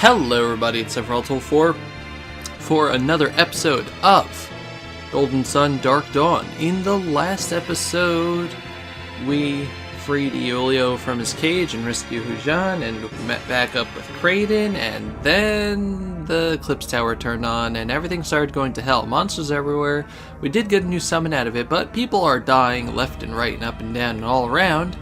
Hello everybody, it's Everalto4 for another episode of Golden Sun Dark Dawn. In the last episode, we freed Iolio from his cage and rescued Hujan and met back up with Kraden, and then the Eclipse Tower turned on and everything started going to hell. Monsters everywhere. We did get a new summon out of it, but people are dying left and right and up and down and all around.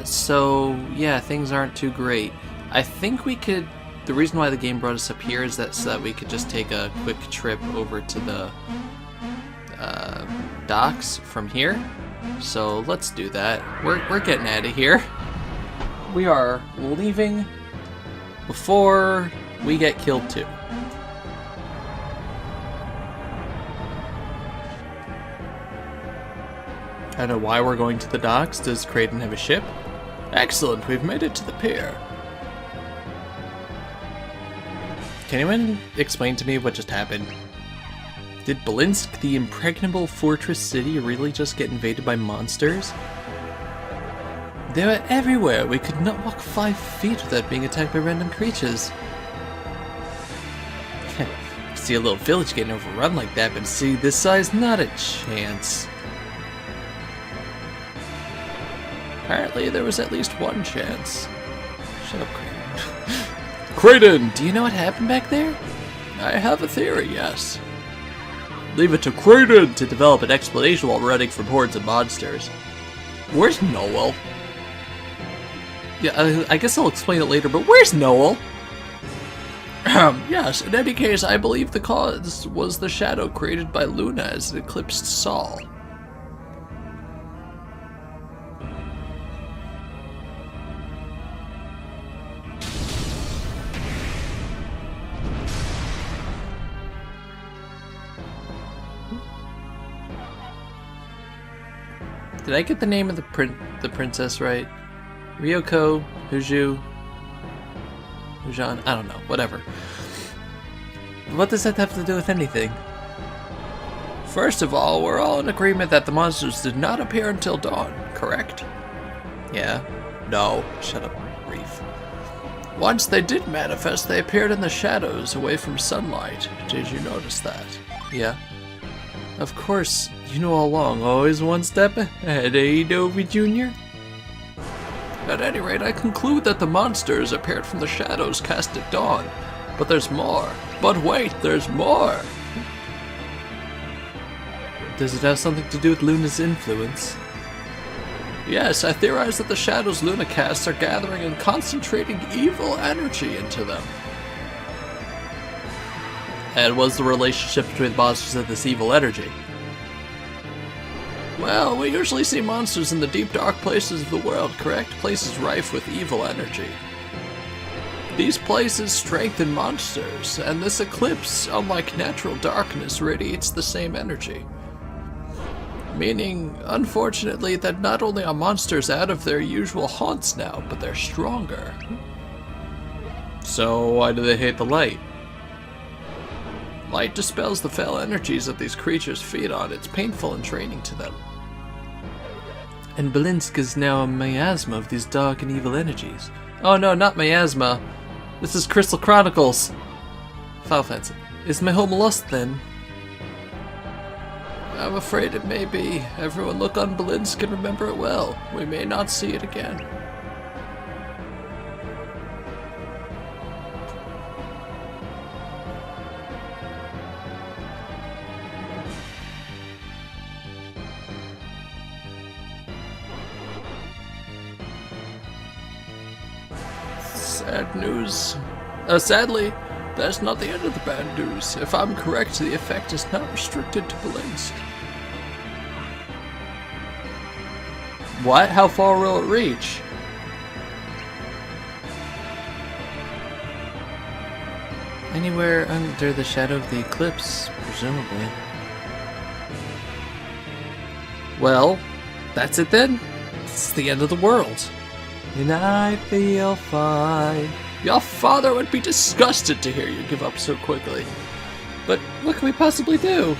So yeah, things aren't too great. I think we could... The reason why the game brought us up here is that so that we could just take a quick trip over to the docks from here. So let's do that. We're getting out of here. We are leaving before we get killed too. I don't know why we're going to the docks. Does Kraden have a ship? Excellent, we've made it to the pier. Can anyone explain to me what just happened? Did Belinsk, the impregnable fortress city, really just get invaded by monsters? They were everywhere. We could not walk 5 feet without being attacked by random creatures. See a little village getting overrun like that, but see this size, not a chance. Apparently there was at least one chance. Shut up, Kraden. Kraden! Do you know what happened back there? I have a theory, yes. Leave it to Kraden to develop an explanation while running from hordes of monsters. Where's Noel? Yeah, I guess I'll explain it later, but where's Noel? Yes, in any case, I believe the cause was the shadow created by Luna as it eclipsed Saul. Did I get the name of the princess right? Ryoko, Hujan, I don't know, whatever. What does that have to do with anything? First of all, we're all in agreement that the monsters did not appear until dawn, correct? Yeah. No. Shut up, Reef. Once they did manifest, they appeared in the shadows, away from sunlight. Did you notice that? Yeah. Of course, you know all along, always one step ahead, eh, Dovey Jr.? At any rate, I conclude that the monsters appeared from the shadows cast at dawn. But there's more. But wait, there's more! Does it have something to do with Luna's influence? Yes, I theorize that the shadows Luna casts are gathering and concentrating evil energy into them. And what's the relationship between monsters and this evil energy? Well, we usually see monsters in the deep dark places of the world, correct? Places rife with evil energy. These places strengthen monsters, and this eclipse, unlike natural darkness, radiates the same energy. Meaning, unfortunately, that not only are monsters out of their usual haunts now, but they're stronger. So why do they hate the light? Light dispels the foul energies that these creatures feed on. It's painful and draining to them. And Belinsk is now a miasma of these dark and evil energies. Oh no, not miasma. This is Crystal Chronicles. Final Fantasy. Is my home lost then? I'm afraid it may be. Everyone look on Belinsk and remember it well. We may not see it again. Sad news. Sadly, that's not the end of the bad news. If I'm correct, the effect is not restricted to Belinsk. What? How far will it reach? Anywhere under the shadow of the eclipse, presumably. Well, that's it then. It's the end of the world. And I feel fine. Your father would be disgusted to hear you give up so quickly. But what can we possibly do?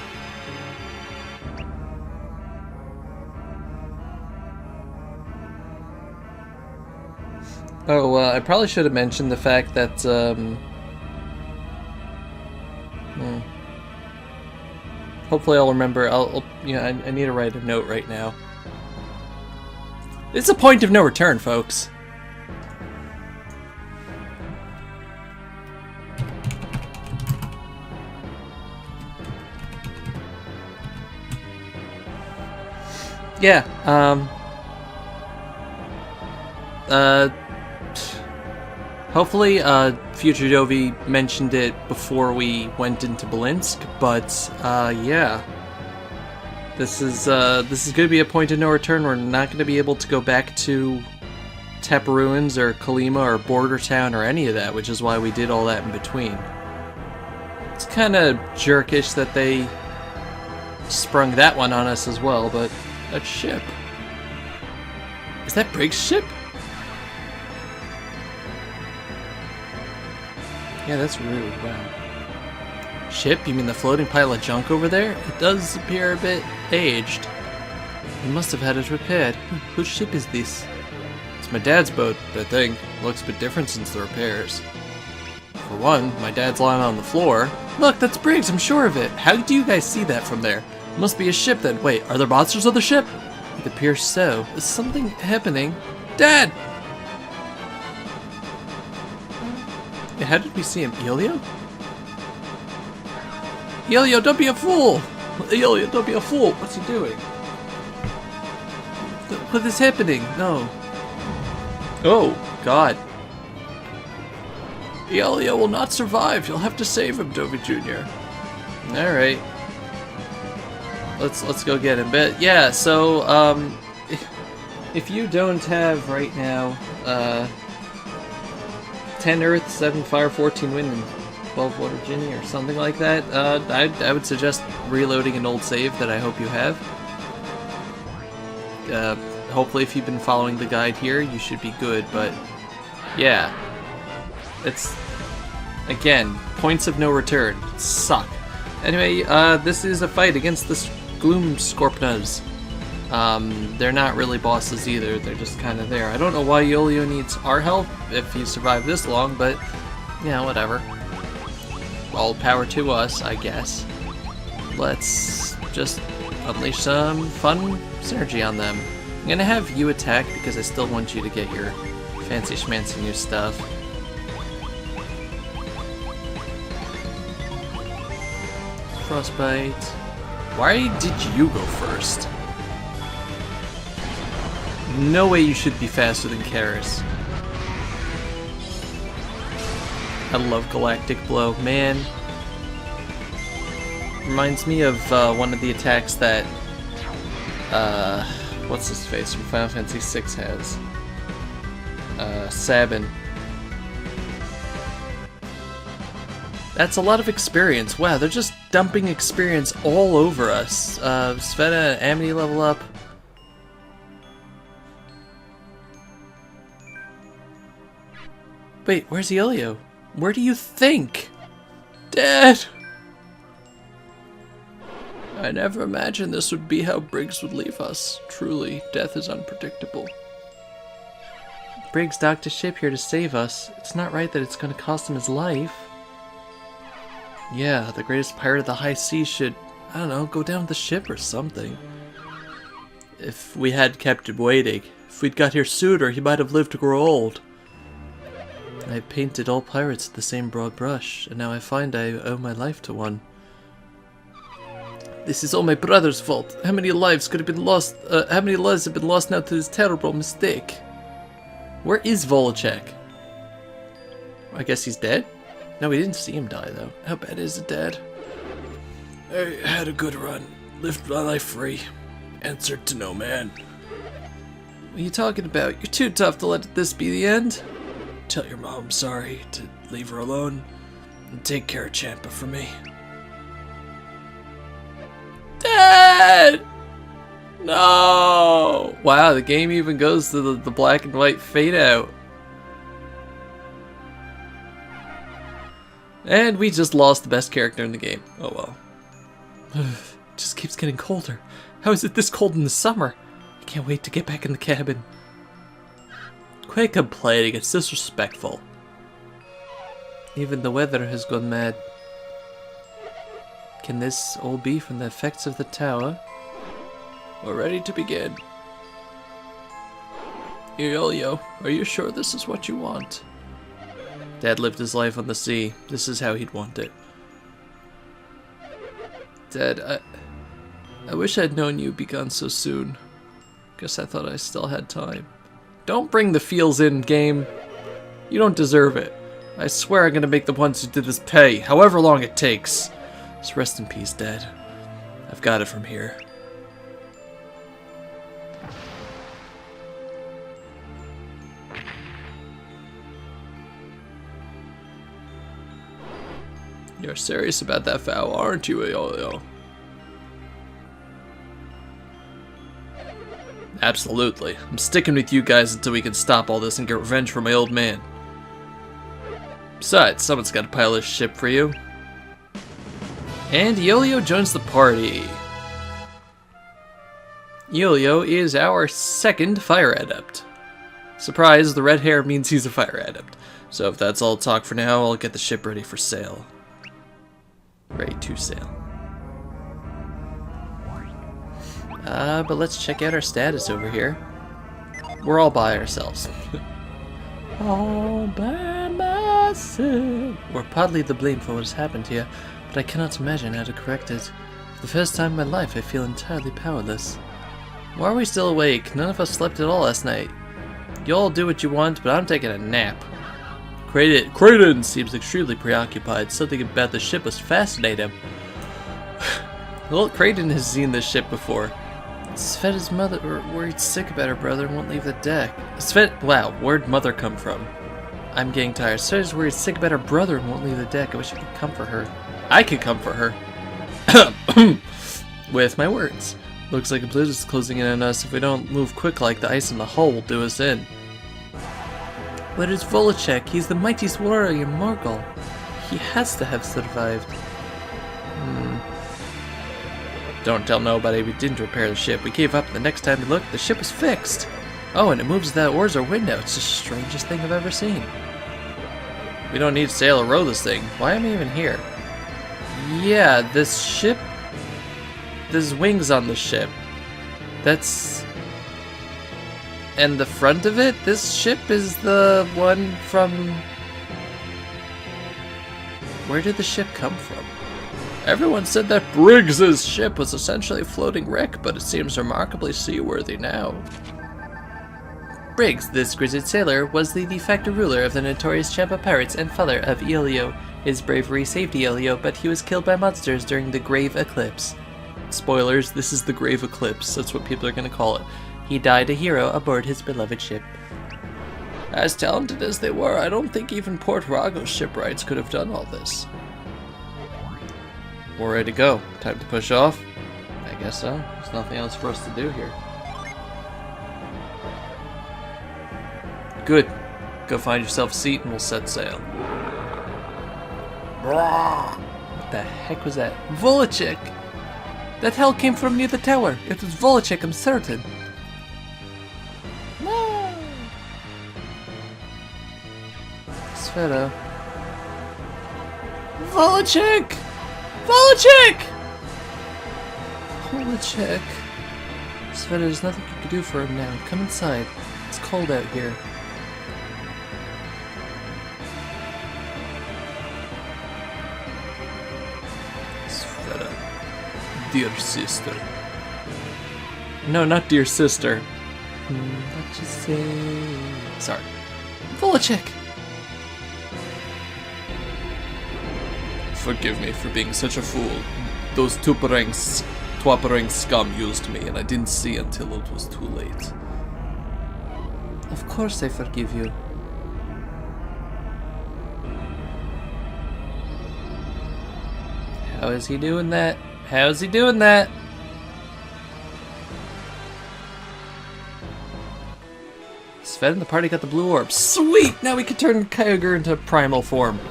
Oh, I probably should have mentioned the fact that, hopefully I'll remember. I need to write a note right now. It's a point of no return, folks. Yeah, hopefully, Future Jovi mentioned it before we went into Belinsk, but, yeah. This is gonna be a point of no return. We're not gonna be able to go back to Tep Ruins or Kalima or Border Town or any of that, which is why we did all that in between. It's kinda jerkish that they sprung that one on us as well, but that ship. Is that Briggs' ship? Yeah, that's rude. Wow. Ship? You mean the floating pile of junk over there? It does appear a bit aged. You must have had it repaired. Whose ship is this? It's my dad's boat, I think. Looks a bit different since the repairs. For one, my dad's lying on the floor. Look, that's Briggs, I'm sure of it. How do you guys see that from there? It must be a ship then. Wait, are there monsters on the ship? It appears so. Is something happening? Dad! Yeah, how did we see him? Elio? Elio, don't be a fool! Elio, don't be a fool! What's he doing? What is happening? No. Oh, God. Elio will not survive. You'll have to save him, Dovey Jr. Alright. Let's go get him. But yeah, so, if you don't have right now, 10 Earth, 7 Fire, 14 Wind, and 12 Water Ginny or something like that, I would suggest reloading an old save that I hope you have. Hopefully if you've been following the guide here, you should be good, but yeah. It's, again, points of no return. Suck. Anyway, this is a fight against the Gloom Scorpnas. They're not really bosses either, they're just kind of there. I don't know why Yolio needs our help if he survived this long, but, yeah, whatever. All power to us, I guess. Let's just unleash some fun synergy on them. I'm gonna have you attack because I still want you to get your fancy schmancy new stuff. Frostbite. Why did you go first? No way you should be faster than Karis. I love Galactic Blow, man. Reminds me of one of the attacks that what's his face from Final Fantasy VI has. Sabin. That's a lot of experience. Wow, they're just dumping experience all over us. Sveta and Amity level up. Wait, where's Elio? Where do you think? Dad! I never imagined this would be how Briggs would leave us. Truly, death is unpredictable. Briggs docked a ship here to save us. It's not right that it's going to cost him his life. Yeah, the greatest pirate of the high seas should, I don't know, go down with the ship or something. If we had kept him waiting, if we'd got here sooner, he might have lived to grow old. I painted all pirates with the same broad brush, and now I find I owe my life to one. This is all my brother's fault. How many lives could have been lost? How many lives have been lost now to this terrible mistake? Where is Volacek? I guess he's dead? No, we didn't see him die, though. How bad is it, Dad? I had a good run. Lived my life free. Answered to no man. What are you talking about? You're too tough to let this be the end. Tell your mom I'm sorry to leave her alone. And take care of Champa for me. Dad! No! Wow, the game even goes to the black and white fade out. And we just lost the best character in the game. Oh well. It just keeps getting colder. How is it this cold in the summer? I can't wait to get back in the cabin. Quit complaining, it's disrespectful. Even the weather has gone mad. Can this all be from the effects of the tower? We're ready to begin. Iolio, are you sure this is what you want? Dad lived his life on the sea. This is how he'd want it. Dad, I wish I'd known you'd be gone so soon. Guess I thought I still had time. Don't bring the feels in, game. You don't deserve it. I swear I'm gonna make the ones who did this pay, however long it takes. Just rest in peace, Dad. I've got it from here. You're serious about that vow, aren't you, Iolio? Absolutely. I'm sticking with you guys until we can stop all this and get revenge for my old man. Besides, someone's got to pilot a ship for you. And Iolio joins the party. Iolio is our second fire adept. Surprise, the red hair means he's a fire adept. So if that's all talk for now, I'll get the ship ready for sail. Ready to sail. But let's check out our status over here. We're all by ourselves. All by myself. We're partly to blame for what has happened here, but I cannot imagine how to correct it. For the first time in my life, I feel entirely powerless. Why are we still awake? None of us slept at all last night. You all do what you want, but I'm taking a nap. Kraden seems extremely preoccupied. Something about the ship must fascinate him. Well, Kraden has seen this ship before. Sveta's mother worried sick about her brother and won't leave the deck. Wow, where'd mother come from? I'm getting tired. Sveta's worried sick about her brother and won't leave the deck. I wish I could comfort her. I could comfort her. With my words. Looks like a blizzard's closing in on us. If we don't move quick like the ice in the hull will do us in. But it's Volacek. He's the mightiest warrior in Morgul. He has to have survived. Don't tell nobody we didn't repair the ship. We gave up, and the next time we looked, the ship was fixed. Oh, and it moves without oars or window. It's the strangest thing I've ever seen. We don't need to sail or row this thing. Why am I even here? Yeah, this ship... There's wings on the ship. That's... And the front of it? This ship is the one from... Where did the ship come from? Everyone said that Briggs's ship was essentially a floating wreck, but it seems remarkably seaworthy now. Briggs, this grizzled sailor, was the de facto ruler of the notorious Champa pirates and father of Iolio. His bravery saved Iolio, but he was killed by monsters during the Grave Eclipse. Spoilers, this is the Grave Eclipse, that's what people are going to call it. He died a hero aboard his beloved ship. As talented as they were, I don't think even Port Rago's shipwrights could have done all this. We're ready to go. Time to push off? I guess so. There's nothing else for us to do here. Good. Go find yourself a seat and we'll set sail. What the heck was that? Volacek! That hell came from near the tower. It was Volacek, I'm certain. No! Sveta. Volacek! Volacek! Volacek. Sveta, there's nothing you can do for him now. Come inside. It's cold out here. Sveta. Dear sister. No, not dear sister. What you say? Sorry. Volacek! Forgive me for being such a fool. Those Twaparang scum used me, and I didn't see until it was too late. Of course I forgive you. How is he doing that? How is he doing that? Sven and the party got the blue orb. Sweet! Now we can turn Kyogre into primal form.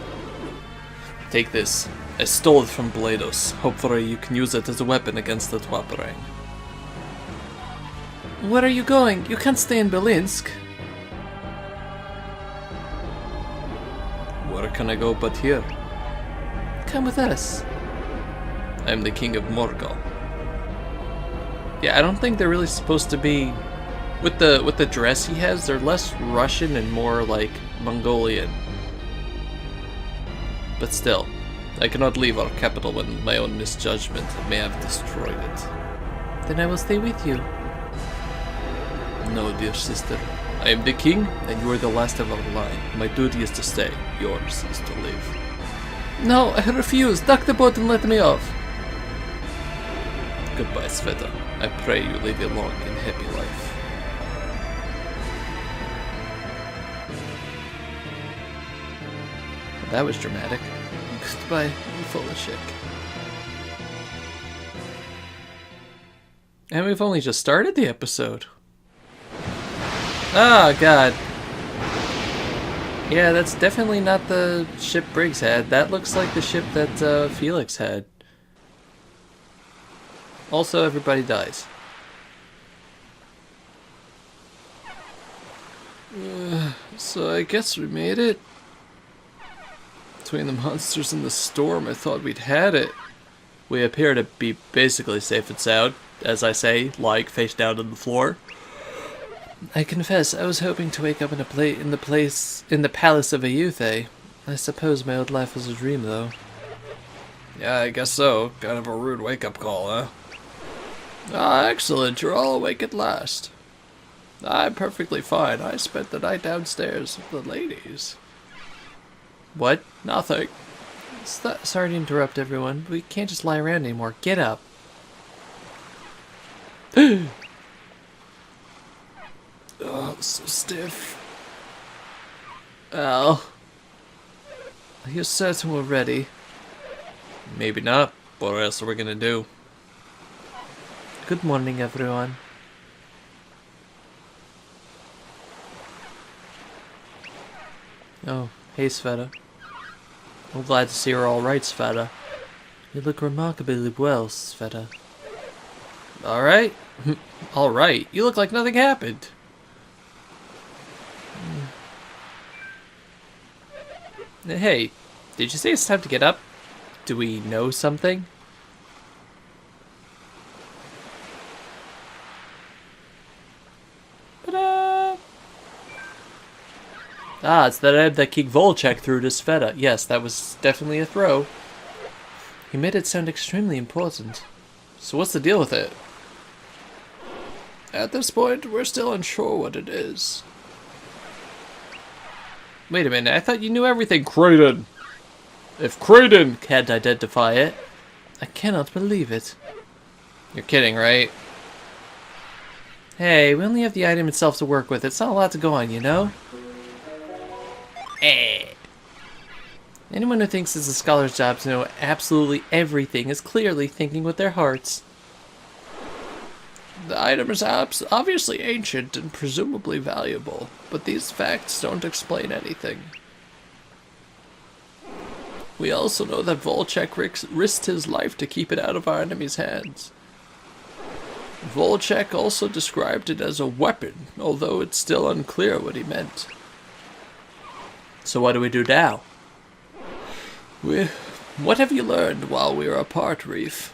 Take this. I stole it from Blados. Hopefully you can use it as a weapon against the Twaparang. Where are you going? You can't stay in Belinsk. can I go but here? Come with us. I'm the king of Morgul. Yeah, I don't think they're really supposed to be... With the dress he has, they're less Russian and more like Mongolian. But still, I cannot leave our capital when my own misjudgment may have destroyed it. Then I will stay with you. No, dear sister. I am the king, and you are the last of our line. My duty is to stay. Yours is to live. No, I refuse. Duck the boat and let me off. Goodbye, Sveta. I pray you live a long and happy life. That was dramatic. Goodbye, you foolish chick. And we've only just started the episode. Oh, God. Yeah, that's definitely not the ship Briggs had. That looks like the ship that Felix had. Also, everybody dies. So I guess we made it. Between the monsters and the storm, I thought we'd had it. We appear to be basically safe and sound, as I say, like face down on the floor. I confess, I was hoping to wake up in the palace of Ayuthe. I suppose my old life was a dream, though. Yeah, I guess so. Kind of a rude wake-up call, huh? Ah, excellent. You're all awake at last. I'm perfectly fine. I spent the night downstairs with the ladies. What? Nothing. Sorry to interrupt, everyone. We can't just lie around anymore. Get up. Oh, so stiff. Al. Are you certain we're ready? Maybe not. What else are we gonna do? Good morning, everyone. Oh, hey, Sveta. I'm glad to see you're alright, Sveta. You look remarkably well, Sveta. Alright? Alright. You look like nothing happened. Hey, did you say it's time to get up? Do we know something? Ta-da! Ah, it's that Ed that King Volchek threw to Sveta. Yes, that was definitely a throw. He made it sound extremely important. So what's the deal with it? At this point, we're still unsure what it is. Wait a minute, I thought you knew everything, Kraden! If Kraden can't identify it... I cannot believe it. You're kidding, right? Hey, we only have the item itself to work with. It's not a lot to go on, you know? Anyone who thinks it's a scholar's job to know absolutely everything is clearly thinking with their hearts. The item is obviously ancient and presumably valuable, but these facts don't explain anything. We also know that Volchek risked his life to keep it out of our enemy's hands. Volchek also described it as a weapon, although it's still unclear what he meant. So what do we do now? What have you learned while we were apart, Reef?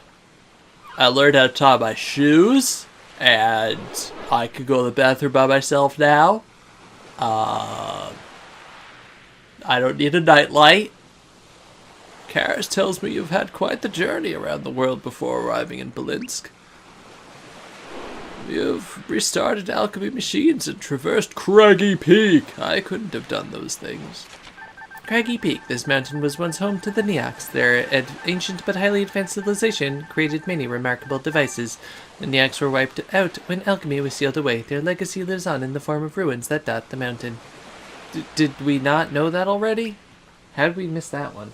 I learned how to tie my shoes, and I could go to the bathroom by myself now. I don't need a nightlight. Karis tells me you've had quite the journey around the world before arriving in Belinsk. You've restarted alchemy machines and traversed Craggy Peak. I couldn't have done those things. Craggy Peak. This mountain was once home to the Niaks. Their ancient but highly advanced civilization created many remarkable devices. The Niaks were wiped out when alchemy was sealed away. Their legacy lives on in the form of ruins that dot the mountain. Did we not know that already? How did we miss that one?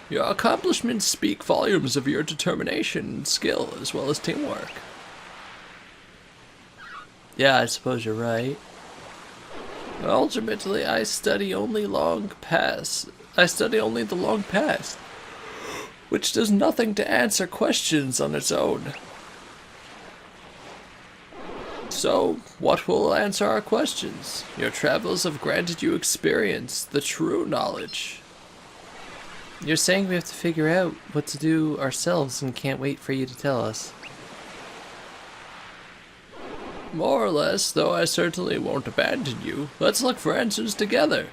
Your accomplishments speak volumes of your determination and skill, as well as teamwork. Yeah, I suppose you're right. Ultimately, I study only the long past, which does nothing to answer questions on its own. So, what will answer our questions? Your travels have granted you experience, the true knowledge. You're saying we have to figure out what to do ourselves and can't wait for you to tell us. More or less, though I certainly won't abandon you. Let's look for answers together.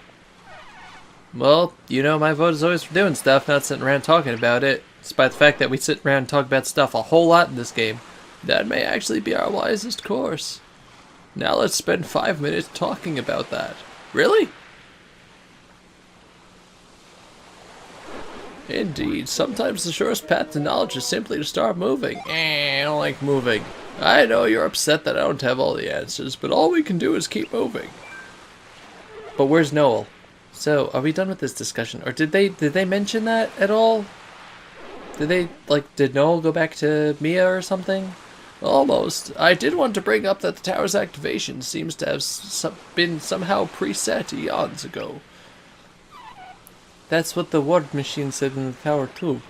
Well, you know my vote is always for doing stuff, not sitting around talking about it, despite the fact that we sit around and talk about stuff a whole lot in this game. That may actually be our wisest course. Now let's spend 5 minutes talking about that. Really? Indeed, sometimes the surest path to knowledge is simply to start moving. I don't like moving. I know you're upset that I don't have all the answers, but all we can do is keep moving. But where's Noel? So, are we done with this discussion? Or did they mention that at all? Did Noel go back to Mia or something? Almost. I did want to bring up that the tower's activation seems to have been somehow preset eons ago. That's what the ward machine said in the tower too.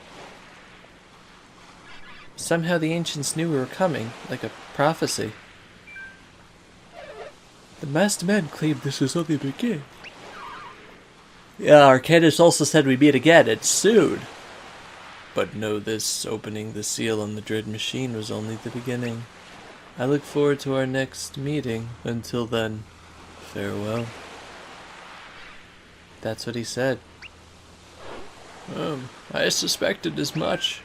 Somehow the ancients knew we were coming, like a prophecy. The masked man claimed this was only the beginning. Yeah, Arcadis also said we'd meet again, and soon. But know this, opening the seal on the dread machine was only the beginning. I look forward to our next meeting. Until then, farewell. That's what he said. I suspected as much.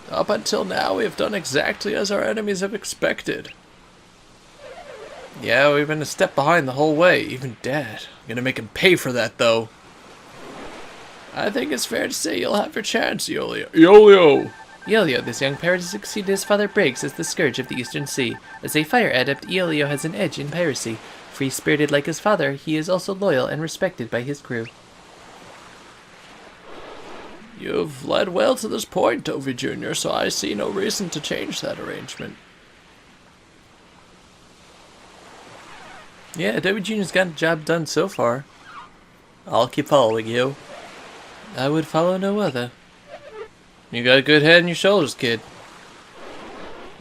Up until now, we have done exactly as our enemies have expected. Yeah, we've been a step behind the whole way, even Dad. I'm gonna make him pay for that, though. I think it's fair to say you'll have your chance, Iolio. Iolio, this young pirate has succeeded his father Briggs as the scourge of the Eastern Sea. As a fire adept, Iolio has an edge in piracy. Free-spirited like his father, he is also loyal and respected by his crew. You've led well to this point, Toby Jr., so I see no reason to change that arrangement. Yeah, Toby Jr.'s got the job done so far. I'll keep following you. I would follow no other. You got a good head on your shoulders, kid.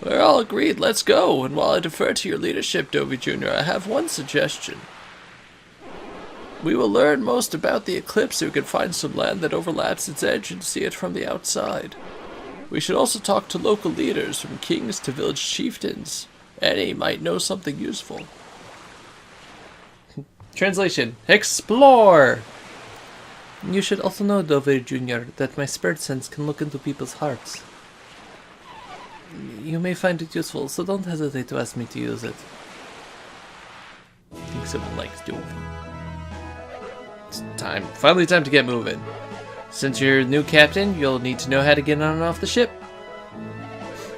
We're all agreed, let's go, and while I defer to your leadership, Toby Jr., I have one suggestion. We will learn most about the Eclipse so we can find some land that overlaps its edge and see it from the outside. We should also talk to local leaders, from kings to village chieftains. Any might know something useful. Translation: Explore! You should also know, Dover Jr., that my spirit sense can look into people's hearts. You may find it useful, so don't hesitate to ask me to use it. I think someone likes Dover. It's finally time to get moving. Since you're new captain, you'll need to know how to get on and off the ship.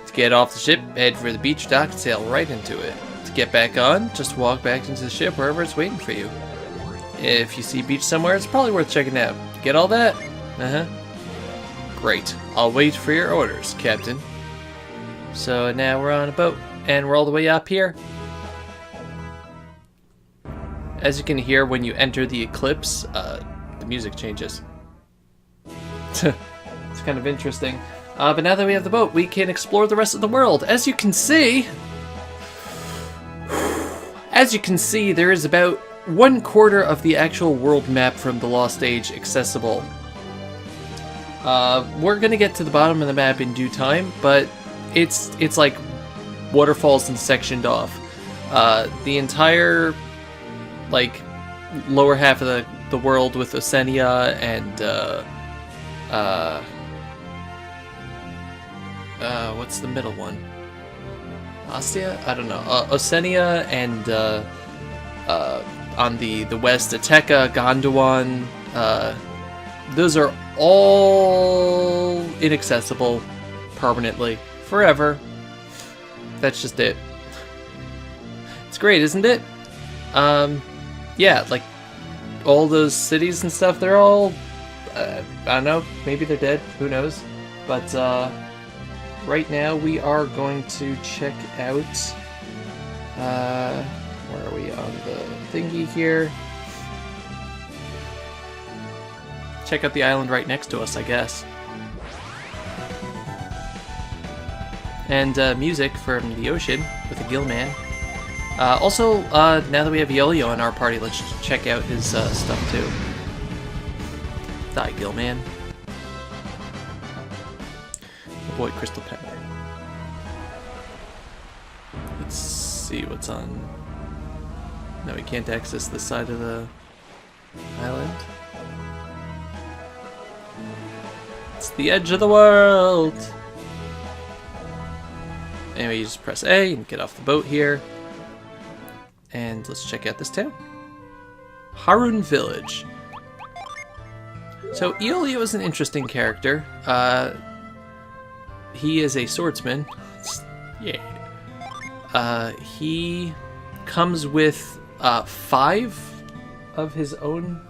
To get off the ship, head for the beach dock and sail right into it. To get back on, just walk back into the ship wherever it's waiting for you. If you see beach somewhere, it's probably worth checking out. Get all that? Great. I'll wait for your orders, Captain. So now we're on a boat, and we're all the way up here. As you can hear when you enter the Eclipse, the music changes. It's kind of interesting. But now that we have the boat, we can explore the rest of the world. As you can see, there is about 1/4 of the actual world map from the Lost Age accessible. We're gonna get to the bottom of the map in due time, but it's like waterfalls and sectioned off. The entire lower half of the world with Oceania and what's the middle one? Ostia? I don't know. Oceania and on the west, Ateka, Gondwan. Those are all inaccessible permanently, forever. That's just it. It's great, isn't it? Yeah, like all those cities and stuff, they're all, I don't know, maybe they're dead, who knows? But right now we are going to check out, where are we on the thingy here? Check out the island right next to us, I guess. And music from the ocean with a Gillman. Also, now that we have Yo-Yo in our party, let's check out his stuff too. Die, Gillman. Avoid Crystal Pepper. Let's see what's on. No, we can't access this side of the island. It's the edge of the world! Anyway, you just press A and get off the boat here. And let's check out this town. Harun Village. So, Yo-Yo is an interesting character. He is a swordsman. Yeah. He comes with 5 of his own.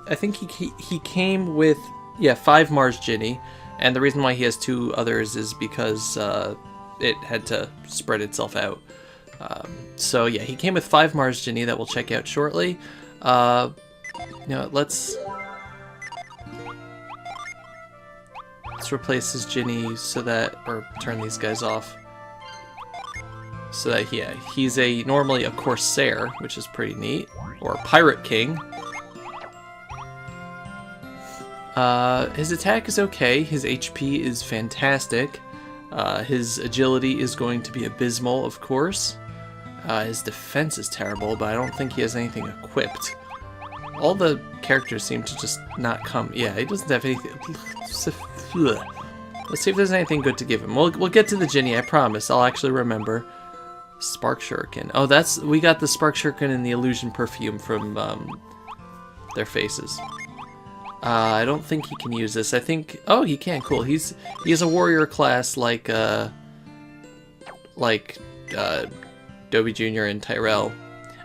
I think he came with 5 Mars Ginny, and the reason why he has 2 others is because it had to spread itself out. So yeah, he came with 5 Mars Ginny that we'll check out shortly. Let's replace his Ginny so that, or turn these guys off. So that, yeah, he's normally a Corsair, which is pretty neat, or Pirate King. His attack is okay, his HP is fantastic, his agility is going to be abysmal, of course. His defense is terrible, but I don't think he has anything equipped. All the characters seem to just not come. Yeah, he doesn't have anything. Let's see if there's anything good to give him. We'll get to the Ginny, I promise. I'll actually remember. Spark Shuriken. Oh, we got the Spark Shuriken and the Illusion Perfume from their faces. I don't think he can use this. I think... Oh, he can. Cool. He's a warrior class like Dobby Jr. and Tyrell.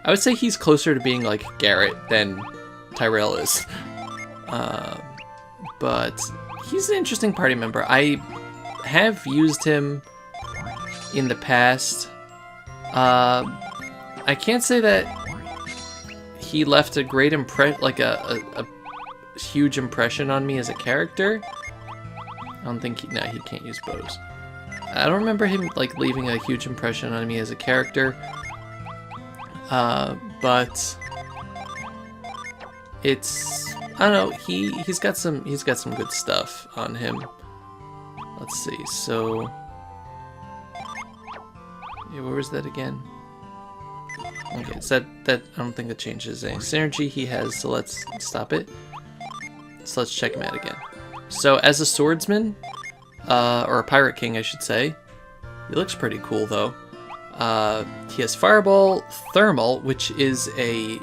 I would say he's closer to being like Garrett than Tyrell is. But he's an interesting party member. I have used him in the past. I can't say that he left a great impression, like a huge impression on me as a character. I don't think he can't use bows. I don't remember him like leaving a huge impression on me as a character. But it's, I don't know, he's got some good stuff on him. Let's see. So yeah, where was that again? Okay, so that I don't think that changes any synergy he has, so let's stop it. So let's check him out again. So as a swordsman, or a pirate king I should say, he looks pretty cool though. He has Fireball, Thermal, which is a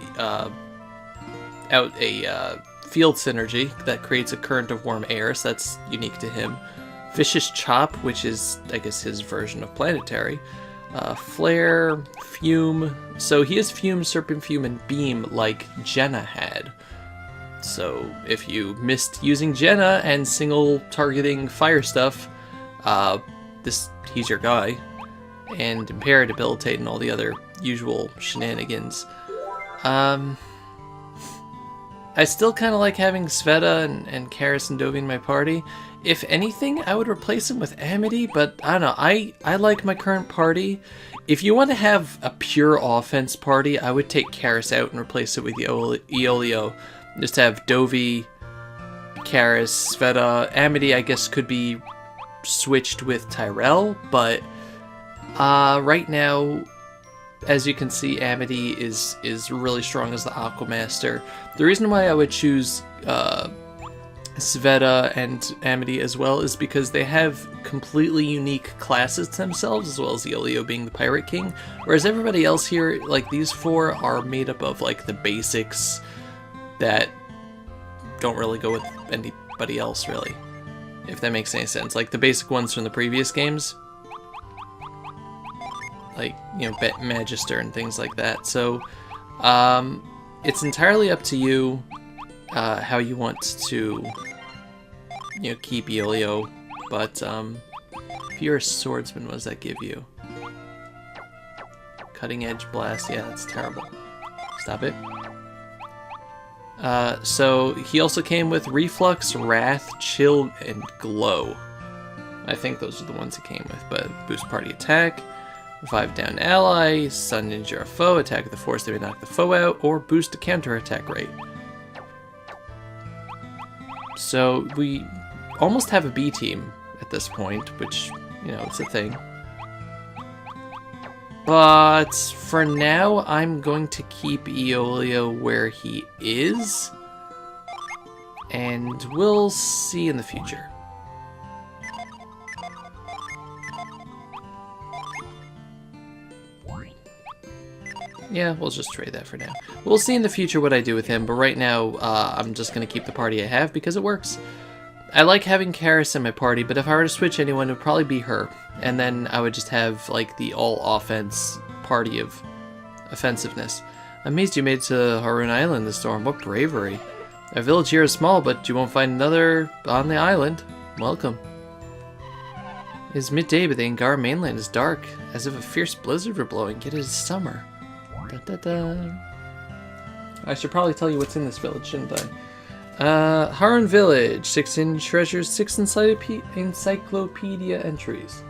field synergy that creates a current of warm air, so that's unique to him. Vicious Chop, which is, I guess, his version of Planetary. Flare, Fume. So he has Fume, Serpent Fume, and Beam like Jenna had. So if you missed using Jenna and single targeting fire stuff, he's your guy. And Impair, Debilitate, and all the other usual shenanigans. I still kind of like having Sveta and Karis and Dovey in my party. If anything, I would replace him with Amity, but I don't know. I like my current party. If you want to have a pure offense party, I would take Karis out and replace it with Eolio. Just have Dovey, Karis, Sveta. Amity, I guess, could be switched with Tyrell, but right now, as you can see, Amity is really strong as the Aquamaster. The reason why I would choose Sveta and Amity as well is because they have completely unique classes to themselves, as well as Eolio being the Pirate King, whereas everybody else here, like these 4, are made up of like the basics that don't really go with anybody else, really, if that makes any sense. Like the basic ones from the previous games, like, you know, Magister and things like that. So it's entirely up to you how you want to, you know, keep Eolio. But if you're a swordsman, what does that give you? Cutting Edge Blast. Yeah, that's terrible. Stop it. So he also came with Reflux, Wrath, Chill, and Glow. I think those are the ones it came with, but boost party attack, revive down ally, stun ninja a foe, attack with the force that may knock the foe out, or boost the counter attack rate. So we almost have a B team at this point, which, you know, it's a thing. But for now, I'm going to keep Aeolio where he is, and we'll see in the future. Yeah, we'll just trade that for now. We'll see in the future what I do with him, but right now, I'm just going to keep the party I have because it works. I like having Karis in my party, but if I were to switch anyone, it would probably be her. And then I would just have, like, the all-offense party of offensiveness. I'm amazed you made it to Harun Island this storm. What bravery. Our village here is small, but you won't find another on the island. Welcome. It is midday, but the Angara mainland is dark, as if a fierce blizzard were blowing, yet it is summer. Da, da, da. I should probably tell you what's in this village, shouldn't I? Harun Village, 6 hidden treasures, 6 encyclopedia entries.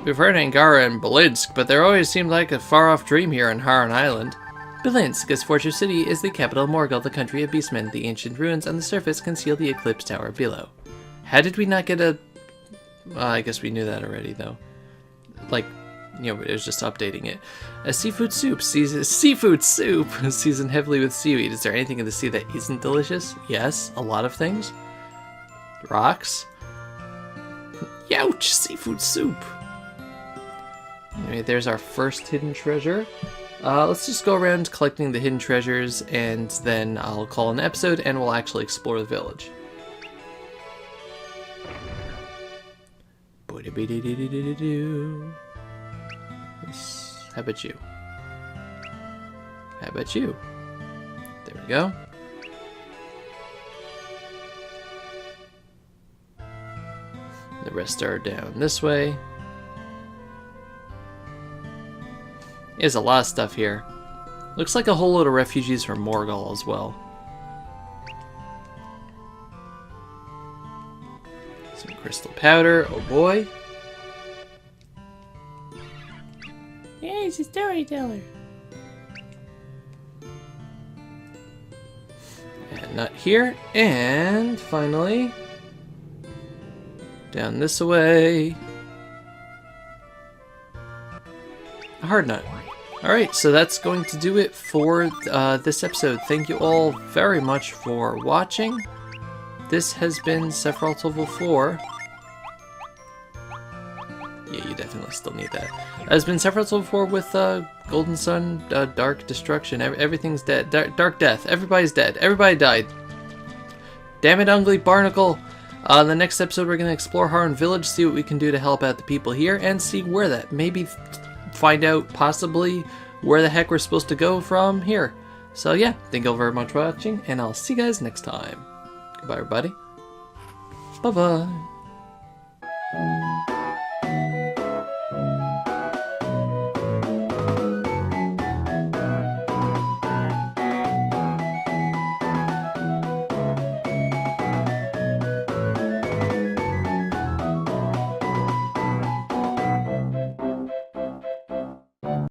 We've heard Angara and Belinsk, but there always seemed like a far-off dream here on Harun Island. Belinsk, as Fortress City, is the capital of Morgul, the country of beastmen. The ancient ruins on the surface conceal the Eclipse Tower below. How did we not get a... I guess we knew that already, though. Like, you know, it was just updating it. A seafood soup seasoned heavily with seaweed. Is there anything in the sea that isn't delicious? Yes, a lot of things. Rocks. Youch, seafood soup. Anyway, there's our first hidden treasure. Let's just go around collecting the hidden treasures, and then I'll call an episode, and we'll actually explore the village. How about you? How about you? There we go. The rest are down this way. There's a lot of stuff here. Looks like a whole load of refugees from Morgul as well. Some crystal powder, oh boy. Yeah, he's a storyteller. And not here. And finally, down this way. A hard nut. Alright, so that's going to do it for this episode. Thank you all very much for watching. This has been Sephiroth Level 4. Yeah, you definitely still need that. Has been Sephiroth Level 4 with Golden Sun, Dark Destruction. Everything's dead. Dark Death. Everybody's dead. Everybody died. Damn it, Ugly Barnacle. The next episode, we're going to explore Harun Village, see what we can do to help out the people here, and see where that maybe find out possibly where the heck we're supposed to go from here. So yeah, thank you all very much for watching, and I'll see you guys next time. Goodbye, everybody. Bye-bye.